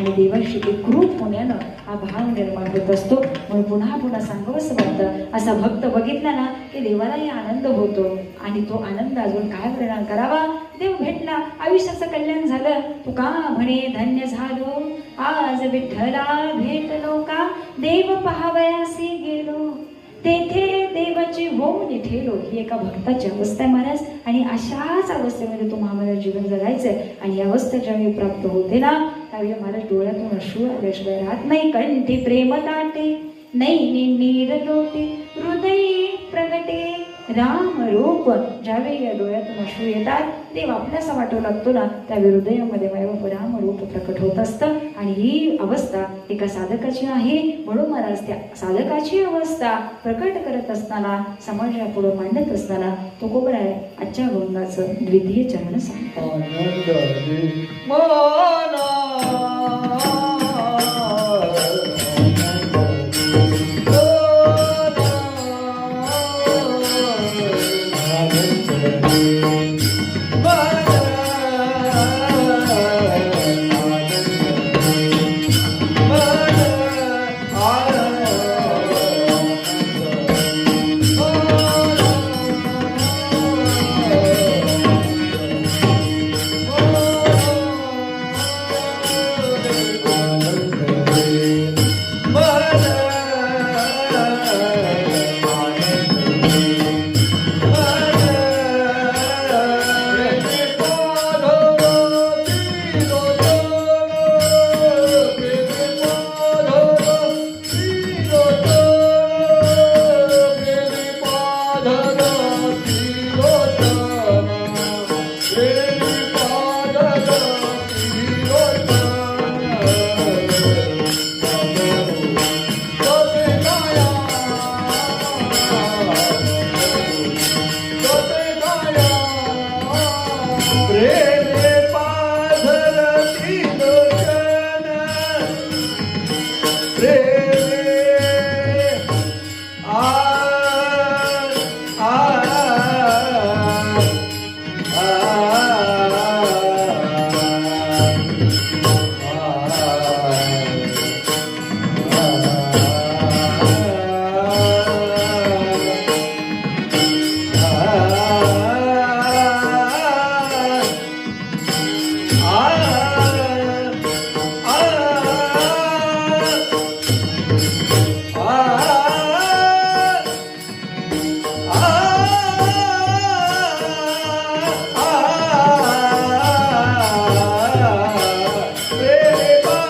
आणि देवाशी एकरूप होण्यानं हा भाव निर्माण होत असतो. म्हणून पुन्हा पुन्हा सांगावंसं वाटतं, असा भक्त बघितला ना की देवालाही आनंद होतो. आणि तो आनंद अजून काय परिणाम करावा, देव भेटला, आयुष्याचं कल्याण झालं. तुका म्हणे धन्य झालो, आज विठ्ठला भेटलो का, देव पहावयासी गेलो, तेथे देवाची होऊन ठेलो. ही एका भक्ताची अवस्था आहे महाराज. आणि अशाच अवस्थेमध्ये तुम्हाला जीवन जगायचंय. आणि ही अवस्था ज्यावेळी प्राप्त होते ना, त्यावेळी महाराज डोळ्यातून अश्रू आल्याशिवाय राहत नाही. कंठी प्रेम दाटे, नैनी नीर लोटे, हृदयी प्रगटे राम रूप. ज्यावेळी या डोळ्यातून अश्रू येतात, देव आपल्यासा वाटू लागतो ना, त्यावेळी हृदयामध्ये राम रूप प्रकट होत असतं. आणि ही अवस्था एका साधकाची आहे. म्हणून महाराज त्या साधकाची अवस्था प्रकट करत असताना, समाजापुढे मांडत असताना तुकोबराय आजच्या अभंगाचं द्वितीय चरण सांगतात.